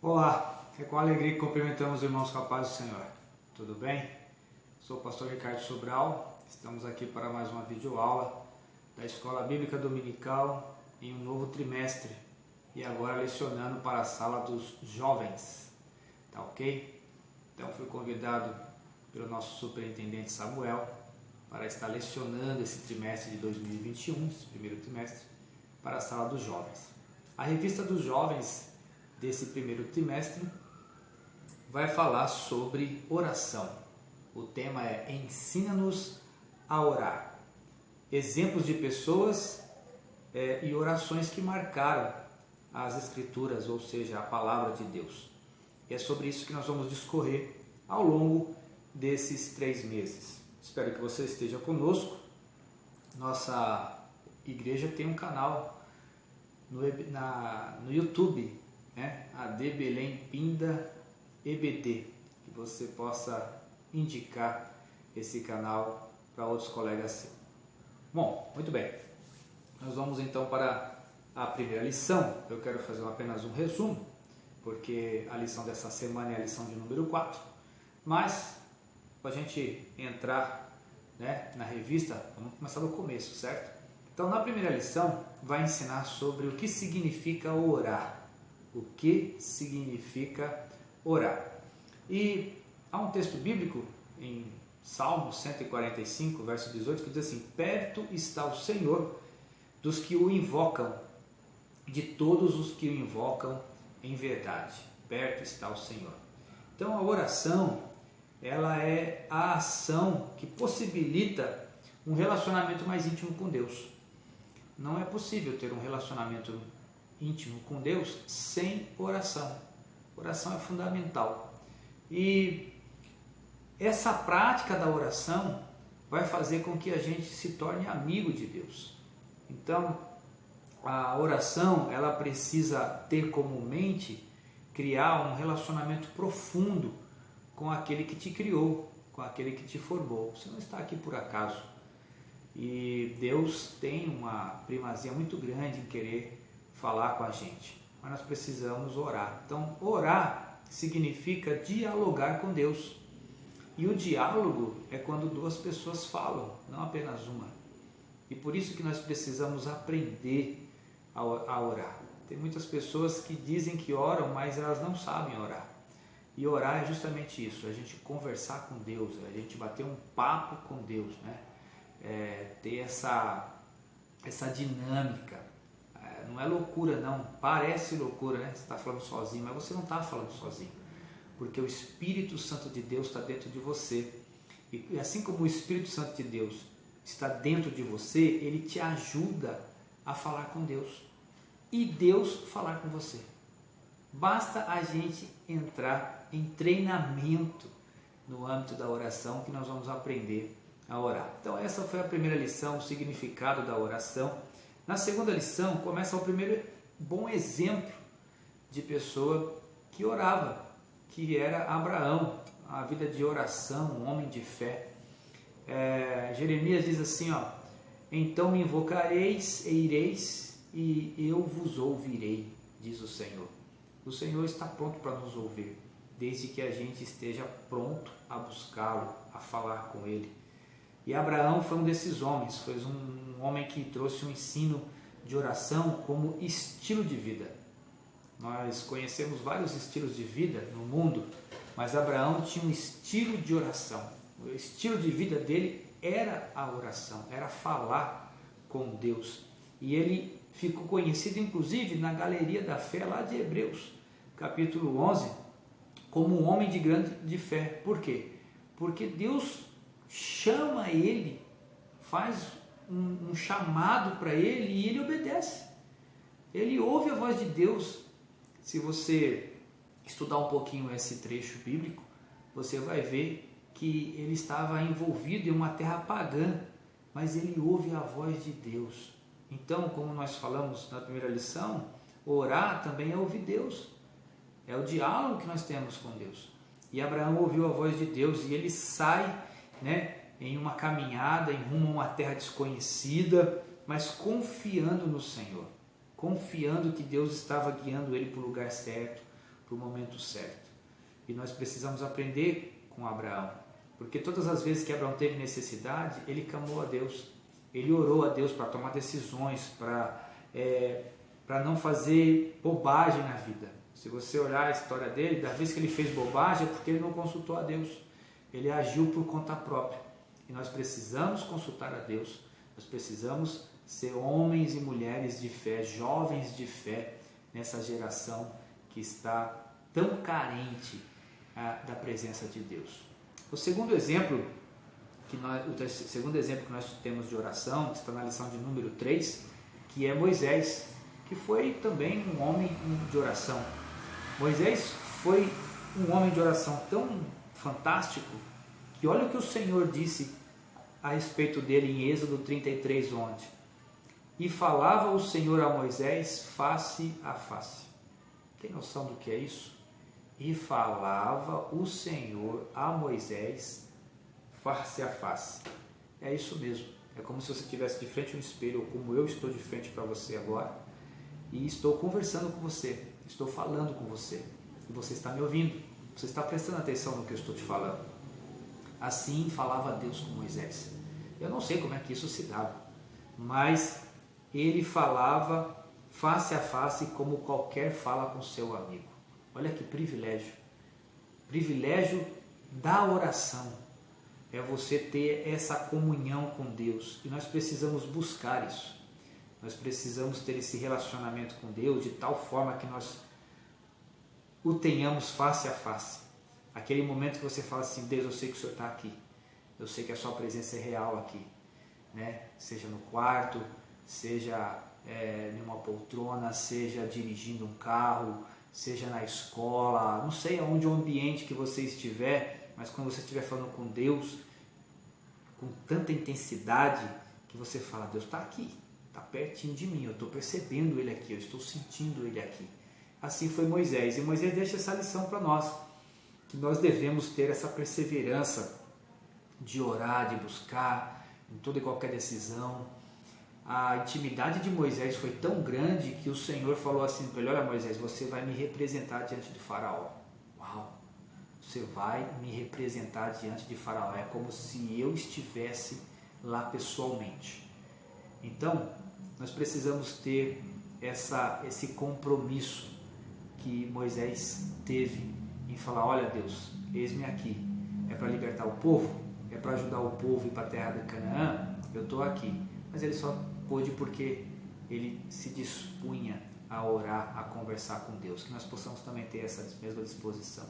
Olá, é com alegria que cumprimentamos os irmãos com a paz do Senhor. Tudo bem? Sou o pastor Ricardo Sobral, estamos aqui para mais uma videoaula da Escola Bíblica Dominical em um novo trimestre e agora lecionando para a sala dos jovens, tá ok? Então fui convidado pelo nosso superintendente Samuel para estar lecionando esse trimestre de 2021, esse primeiro trimestre, para a sala dos jovens. A revista dos jovens desse primeiro trimestre vai falar sobre oração. O tema é Ensina-nos a orar. Exemplos de pessoas e orações que marcaram as Escrituras, ou seja, a Palavra de Deus. E é sobre isso que nós vamos discorrer ao longo desses 3 meses. Espero que você esteja conosco. Nossa igreja tem um canal no YouTube, AD Belém Pinda EBD, que você possa indicar esse canal para outros colegas seus. Bom, muito bem, nós vamos então para a primeira lição. Eu quero fazer apenas um resumo, porque a lição dessa semana é a lição de número 4, mas para a gente entrar na revista, vamos começar do começo, certo? Então, na primeira lição, vai ensinar sobre o que significa orar. O que significa orar. E há um texto bíblico em Salmo 145, verso 18, que diz assim: perto está o Senhor dos que o invocam, de todos os que o invocam em verdade. Perto está o Senhor. Então, a oração, ela é a ação que possibilita um relacionamento mais íntimo com Deus. Não é possível ter um relacionamento íntimo com Deus sem oração. Oração é fundamental. E essa prática da oração vai fazer com que a gente se torne amigo de Deus. Então, a oração, ela precisa ter como mente criar um relacionamento profundo com aquele que te criou, com aquele que te formou. Você não está aqui por acaso. E Deus tem uma primazia muito grande em querer falar com a gente, mas nós precisamos orar. Então, orar significa dialogar com Deus. E o diálogo é quando 2 pessoas falam, não apenas uma. E por isso que nós precisamos aprender a orar. Tem muitas pessoas que dizem que oram, mas elas não sabem orar. E orar é justamente isso, a gente conversar com Deus, a gente bater um papo com Deus, ter essa dinâmica. Não é loucura não, parece loucura, Você está falando sozinho, mas você não está falando sozinho, porque o Espírito Santo de Deus está dentro de você, e assim como o Espírito Santo de Deus está dentro de você, ele te ajuda a falar com Deus, e Deus falar com você. Basta a gente entrar em treinamento no âmbito da oração, que nós vamos aprender a orar. Então essa foi a primeira lição, o significado da oração. Na segunda lição começa o primeiro bom exemplo de pessoa que orava, que era Abraão, a vida de oração, um homem de fé. Jeremias diz assim, então me invocareis e ireis e eu vos ouvirei, diz o Senhor. O Senhor está pronto para nos ouvir, desde que a gente esteja pronto a buscá-lo, a falar com ele. E Abraão foi um desses homens, foi um homem que trouxe um ensino de oração como estilo de vida. Nós conhecemos vários estilos de vida no mundo, mas Abraão tinha um estilo de oração. O estilo de vida dele era a oração, era falar com Deus. E ele ficou conhecido inclusive na galeria da fé lá de Hebreus, capítulo 11, como um homem de grande fé. Por quê? Porque Deus chama ele, faz um chamado para ele e ele obedece. Ele ouve a voz de Deus. Se você estudar um pouquinho esse trecho bíblico, você vai ver que ele estava envolvido em uma terra pagã, mas ele ouve a voz de Deus. Então, como nós falamos na primeira lição, orar também é ouvir Deus. É o diálogo que nós temos com Deus. E Abraão ouviu a voz de Deus e ele sai em uma caminhada em rumo a uma terra desconhecida, mas confiando no Senhor, confiando que Deus estava guiando ele para o lugar certo, para o momento certo. E nós precisamos aprender com Abraão, porque todas as vezes que Abraão teve necessidade, ele clamou a Deus, ele orou a Deus para tomar decisões, para não fazer bobagem na vida. Se você olhar a história dele, da vez que ele fez bobagem é porque ele não consultou a Deus, ele agiu por conta própria. E nós precisamos consultar a Deus, nós precisamos ser homens e mulheres de fé, jovens de fé, nessa geração que está tão carente da presença de Deus. O segundo exemplo que nós temos de oração está na lição de número 3, que é Moisés, que foi também um homem de oração. Moisés foi um homem de oração tão fantástico que olha o que o Senhor disse a respeito dele em Êxodo 33, onde: e falava o Senhor a Moisés face a face. Tem noção do que é isso? E falava o Senhor a Moisés face a face. É isso mesmo. É como se você estivesse de frente a um espelho, ou como eu estou de frente para você agora, e estou conversando com você, estou falando com você, e você está me ouvindo, você está prestando atenção no que eu estou te falando. Assim falava Deus com Moisés. Eu não sei como é que isso se dava, mas ele falava face a face como qualquer fala com seu amigo. Olha que privilégio. Privilégio da oração é você ter essa comunhão com Deus, e nós precisamos buscar isso. Nós precisamos ter esse relacionamento com Deus de tal forma que nós o tenhamos face a face. Aquele momento que você fala assim: Deus, eu sei que o Senhor está aqui, eu sei que a sua presença é real aqui, né? Seja no quarto, seja em uma poltrona, seja dirigindo um carro, seja na escola, não sei aonde o ambiente que você estiver, mas quando você estiver falando com Deus com tanta intensidade que você fala: Deus está aqui, está pertinho de mim, eu estou percebendo Ele aqui, eu estou sentindo Ele aqui. Assim foi Moisés, e Moisés deixa essa lição para nós, que nós devemos ter essa perseverança de orar, de buscar em toda e qualquer decisão. A intimidade de Moisés foi tão grande que o Senhor falou assim para ele: olha, Moisés, você vai me representar diante de Faraó. Uau! Você vai me representar diante de Faraó. É como se eu estivesse lá pessoalmente. Então, nós precisamos ter esse compromisso que Moisés teve em falar: olha, Deus, eis-me aqui. É para libertar o povo? É para ajudar o povo a ir para a terra de Canaã? Eu estou aqui. Mas ele só pôde porque ele se dispunha a orar, a conversar com Deus. Que nós possamos também ter essa mesma disposição.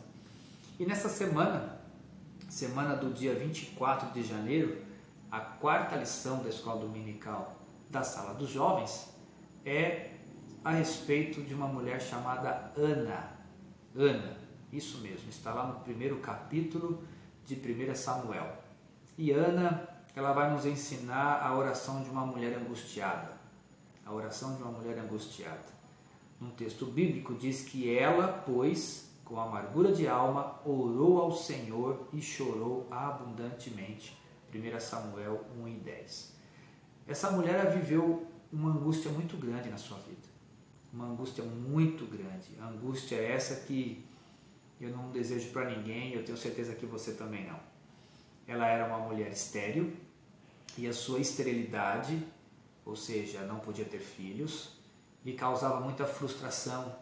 E nessa semana do dia 24 de janeiro, a quarta lição da escola dominical da Sala dos Jovens é a respeito de uma mulher chamada Ana. Ana, isso mesmo, está lá no primeiro capítulo de 1 Samuel. E Ana, ela vai nos ensinar a oração de uma mulher angustiada. A oração de uma mulher angustiada. Num texto bíblico diz que ela, pois, com amargura de alma, orou ao Senhor e chorou abundantemente. 1 Samuel 1:10. Essa mulher viveu uma angústia muito grande na sua vida. Uma angústia muito grande. A angústia é essa que eu não desejo para ninguém, eu tenho certeza que você também não. Ela era uma mulher estéril e a sua esterilidade, ou seja, não podia ter filhos, lhe causava muita frustração,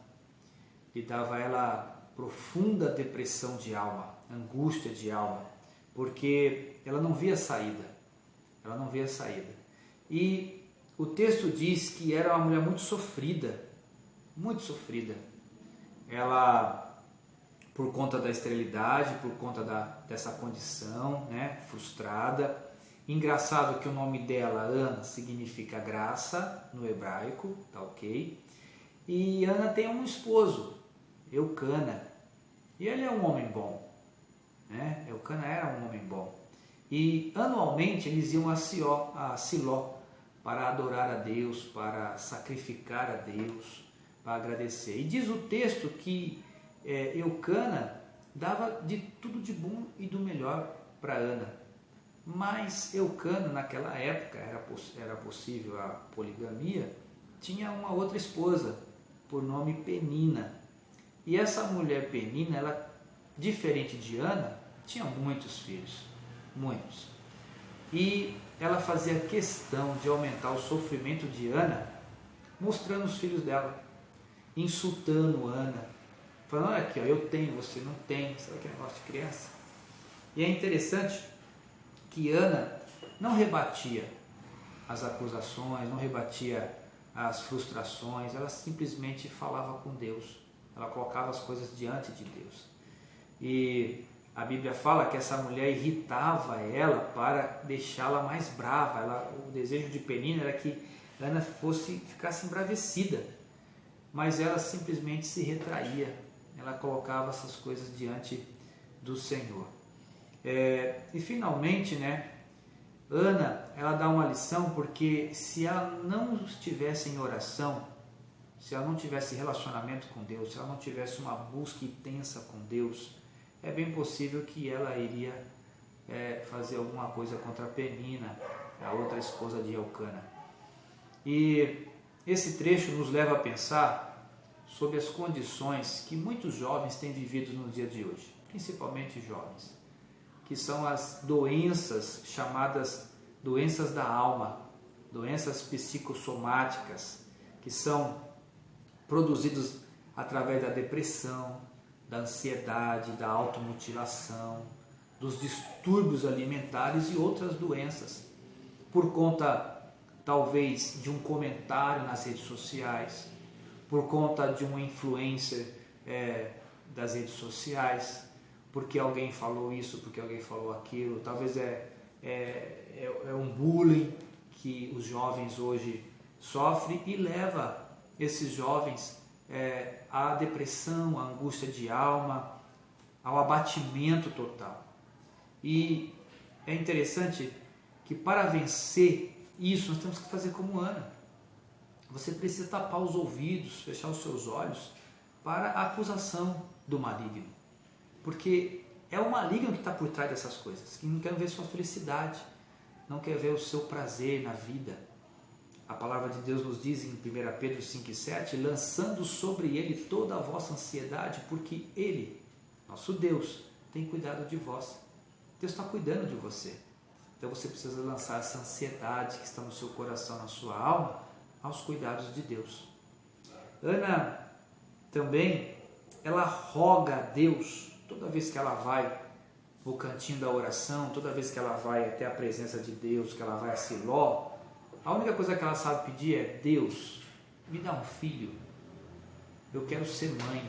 lhe dava a ela profunda depressão de alma, angústia de alma, porque ela não via saída. Ela não via saída. E o texto diz que era uma mulher muito sofrida. Muito sofrida. Ela, por conta da esterilidade, por conta dessa condição, né, frustrada. Engraçado que o nome dela, Ana, significa graça no hebraico, tá ok? E Ana tem um esposo, Eucana, e ele é um homem bom, né? Eucana era um homem bom. E anualmente eles iam a Siló para adorar a Deus, para sacrificar a Deus, para agradecer. E diz o texto que Eucana dava de tudo de bom e do melhor para Ana. Mas Eucana, naquela época, era possível a poligamia, tinha uma outra esposa, por nome Penina. E essa mulher Penina, ela, diferente de Ana, tinha muitos filhos, muitos. E ela fazia questão de aumentar o sofrimento de Ana, mostrando os filhos dela, insultando Ana, falando: olha aqui, ó, eu tenho, você não tem, sabe aquele negócio de criança? E é interessante que Ana não rebatia as acusações, não rebatia as frustrações, ela simplesmente falava com Deus, ela colocava as coisas diante de Deus. E a Bíblia fala que essa mulher irritava ela para deixá-la mais brava. O desejo de Penina era que Ana ficasse embravecida, mas ela simplesmente se retraía, ela colocava essas coisas diante do Senhor. E finalmente, Ana, ela dá uma lição, porque se ela não estivesse em oração, se ela não tivesse relacionamento com Deus, se ela não tivesse uma busca intensa com Deus, é bem possível que ela iria fazer alguma coisa contra Penina, a outra esposa de Elcana. E esse trecho nos leva a pensar sobre as condições que muitos jovens têm vivido no dia de hoje, principalmente jovens, que são as doenças chamadas doenças da alma, doenças psicossomáticas, que são produzidas através da depressão, da ansiedade, da automutilação, dos distúrbios alimentares e outras doenças, por conta talvez de um comentário nas redes sociais, por conta de uma influencer das redes sociais, porque alguém falou isso, porque alguém falou aquilo, talvez é um bullying que os jovens hoje sofrem e leva esses jovens à depressão, à angústia de alma, ao abatimento total. E é interessante que para vencer isso nós temos que fazer como Ana. Você precisa tapar os ouvidos, fechar os seus olhos para a acusação do maligno. Porque é o maligno que está por trás dessas coisas, que não quer ver sua felicidade, não quer ver o seu prazer na vida. A palavra de Deus nos diz em 1 Pedro 5,7, lançando sobre ele toda a vossa ansiedade, porque ele, nosso Deus, tem cuidado de vós. Deus está cuidando de você. Então você precisa lançar essa ansiedade que está no seu coração, na sua alma, aos cuidados de Deus. Ana também, ela roga a Deus, toda vez que ela vai no cantinho da oração, toda vez que ela vai até a presença de Deus, que ela vai a Siló, a única coisa que ela sabe pedir é: Deus, me dá um filho, eu quero ser mãe,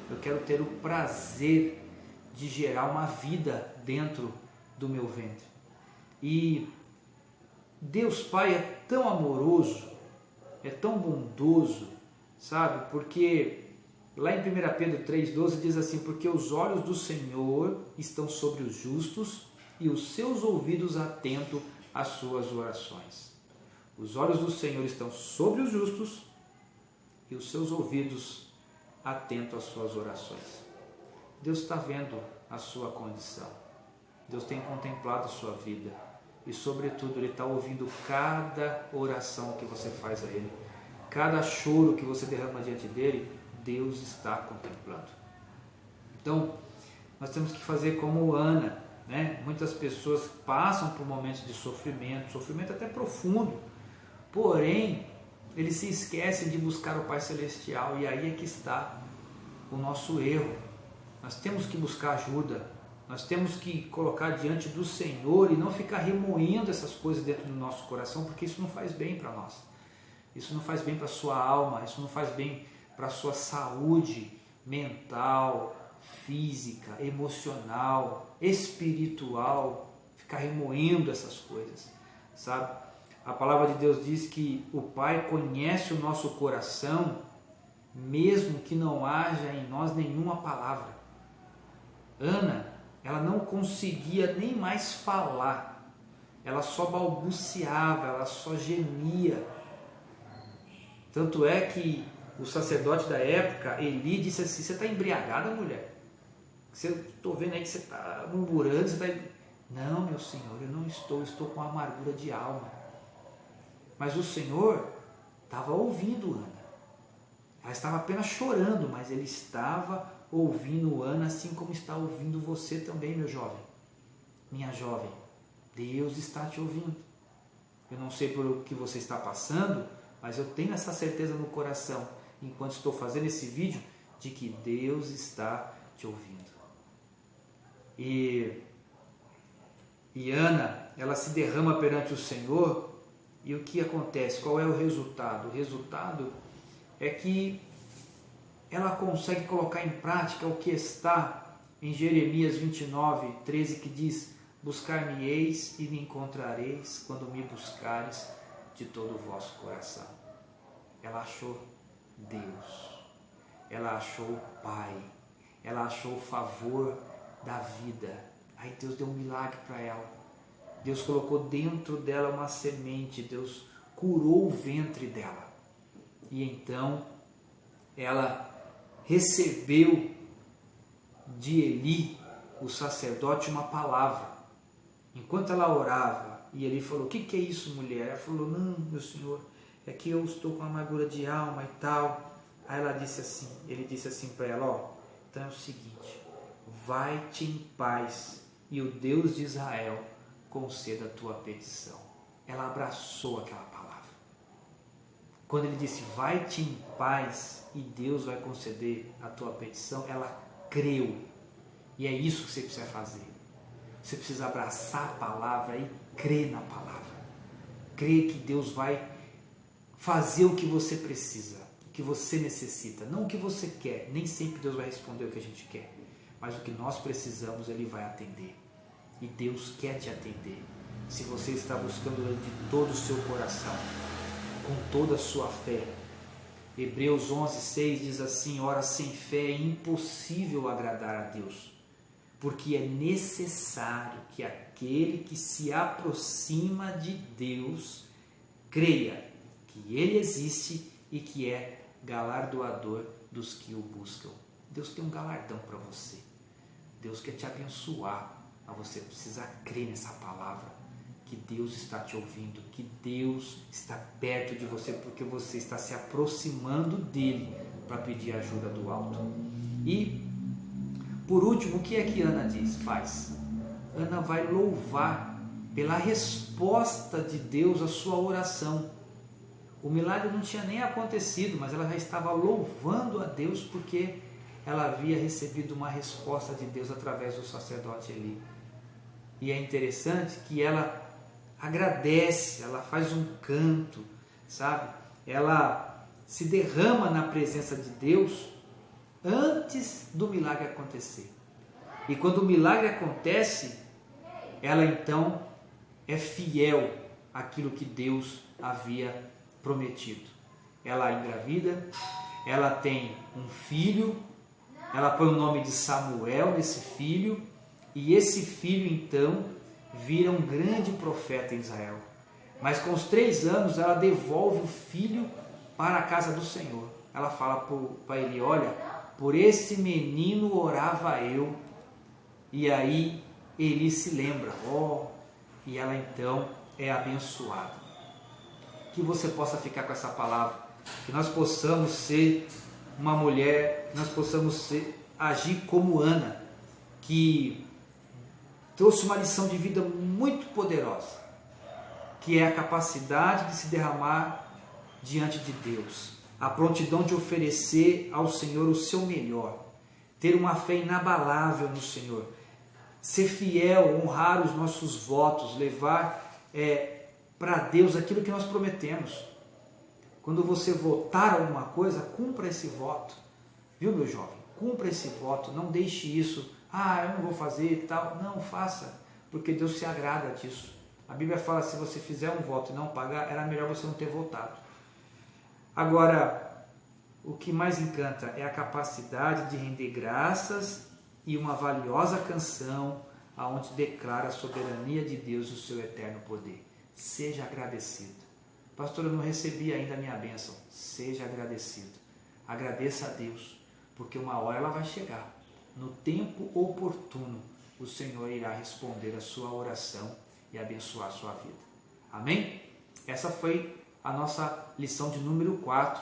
eu quero ter o prazer de gerar uma vida dentro do meu ventre. E Deus Pai é tão amoroso, é tão bondoso, sabe? Porque lá em 1 Pedro 3,12 diz assim: porque os olhos do Senhor estão sobre os justos e os seus ouvidos atentos às suas orações. Os olhos do Senhor estão sobre os justos e os seus ouvidos atentos às suas orações. Deus está vendo a sua condição. Deus tem contemplado a sua vida. E, sobretudo, Ele está ouvindo cada oração que você faz a Ele. Cada choro que você derrama diante dEle, Deus está contemplando. Então, nós temos que fazer como Ana, Muitas pessoas passam por momentos de sofrimento até profundo. Porém, eles se esquecem de buscar o Pai Celestial, e aí é que está o nosso erro. Nós temos que buscar ajuda, nós temos que colocar diante do Senhor e não ficar remoendo essas coisas dentro do nosso coração, porque isso não faz bem para nós. Isso não faz bem para a sua alma, isso não faz bem para a sua saúde mental, física, emocional, espiritual, ficar remoendo essas coisas, sabe? A palavra de Deus diz que o Pai conhece o nosso coração, mesmo que não haja em nós nenhuma palavra. Ana, ela não conseguia nem mais falar, ela só balbuciava, ela só gemia. Tanto é que o sacerdote da época, Eli, disse assim: você está embriagada, mulher? Estou vendo aí que você está murmurando, você está... Não, meu Senhor, eu não estou com amargura de alma. Mas o Senhor estava ouvindo Ana. Ela estava apenas chorando, mas ele estava ouvindo Ana, assim como está ouvindo você também, meu jovem. Minha jovem, Deus está te ouvindo. Eu não sei por o que você está passando, mas eu tenho essa certeza no coração, enquanto estou fazendo esse vídeo, de que Deus está te ouvindo. E Ana, ela se derrama perante o Senhor, e o que acontece? Qual é o resultado? O resultado é que ela consegue colocar em prática o que está em Jeremias 29, 13, que diz: buscar-me-eis e me encontrareis quando me buscares de todo o vosso coração. Ela achou Deus, ela achou o Pai, ela achou o favor da vida. Aí Deus deu um milagre para ela. Deus colocou dentro dela uma semente, Deus curou o ventre dela. E então ela recebeu de Eli, o sacerdote, uma palavra. Enquanto ela orava, e Eli falou: o que é isso, mulher? Ela falou: não, meu senhor, é que eu estou com amargura de alma e tal. Aí ela disse assim, ele disse assim para ela: ó, então é o seguinte, vai-te em paz e o Deus de Israel conceda a tua petição. Ela abraçou aquela palavra. Quando ele disse: vai-te em paz e Deus vai conceder a tua petição, ela creu. E é isso que você precisa fazer. Você precisa abraçar a palavra e crer na palavra. Crer que Deus vai fazer o que você precisa, o que você necessita, não o que você quer. Nem sempre Deus vai responder o que a gente quer, mas o que nós precisamos, Ele vai atender. E Deus quer te atender. Se você está buscando Ele de todo o seu coração, com toda a sua fé. Hebreus 11:6 diz assim: ora, sem fé é impossível agradar a Deus, porque é necessário que aquele que se aproxima de Deus creia que Ele existe e que é galardoador dos que o buscam. Deus tem um galardão para você. Deus quer te abençoar, mas você precisa crer nessa palavra, que Deus está te ouvindo, que Deus está perto de você, porque você está se aproximando dEle para pedir ajuda do alto. E, por último, o que é que Ana faz? Ana vai louvar pela resposta de Deus à sua oração. O milagre não tinha nem acontecido, mas ela já estava louvando a Deus porque ela havia recebido uma resposta de Deus através do sacerdote Eli. E é interessante que ela agradece, ela faz um canto, sabe? Ela se derrama na presença de Deus antes do milagre acontecer. E quando o milagre acontece, ela então é fiel àquilo que Deus havia prometido. Ela engravida, ela tem um filho, ela põe o nome de Samuel nesse filho, e esse filho então vira um grande profeta em Israel. Mas com os 3 anos ela devolve o filho para a casa do Senhor. Ela fala para ele: olha, por esse menino orava eu. E aí Eli se lembra, e ela então é abençoada. Que você possa ficar com essa palavra, que nós possamos ser uma mulher, que nós possamos agir como Ana, que trouxe uma lição de vida muito poderosa, que é a capacidade de se derramar diante de Deus, a prontidão de oferecer ao Senhor o seu melhor, ter uma fé inabalável no Senhor, ser fiel, honrar os nossos votos, levar para Deus aquilo que nós prometemos. Quando você votar alguma coisa, cumpra esse voto, viu, meu jovem? Cumpra esse voto, não deixe isso, eu não vou fazer e tal. Não, faça, porque Deus se agrada disso. A Bíblia fala: se você fizer um voto e não pagar, era melhor você não ter votado. Agora, o que mais encanta é a capacidade de render graças e uma valiosa canção aonde declara a soberania de Deus e o seu eterno poder. Seja agradecido. Pastor, eu não recebi ainda a minha bênção. Seja agradecido. Agradeça a Deus, porque uma hora ela vai chegar. No tempo oportuno, o Senhor irá responder a sua oração e abençoar a sua vida. Amém? Essa foi a nossa lição de número 4.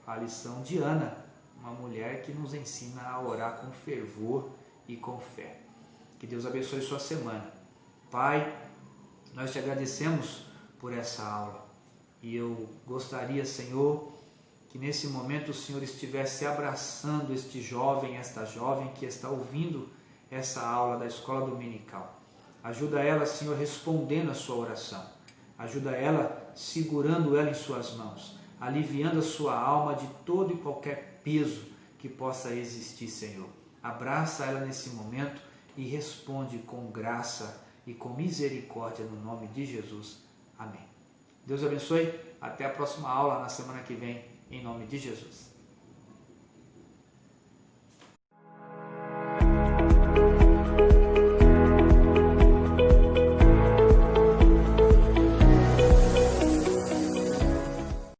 a lição de Ana, uma mulher que nos ensina a orar com fervor e com fé. Que Deus abençoe sua semana. Pai, nós te agradecemos por essa aula e eu gostaria, Senhor, que nesse momento o Senhor estivesse abraçando este jovem, esta jovem que está ouvindo essa aula da escola dominical. Ajuda ela, Senhor, respondendo a sua oração. Ajuda ela segurando ela em suas mãos, aliviando a sua alma de todo e qualquer peso que possa existir, Senhor. Abraça ela nesse momento e responde com graça e com misericórdia no nome de Jesus. Amém. Deus abençoe. Até a próxima aula na semana que vem, em nome de Jesus.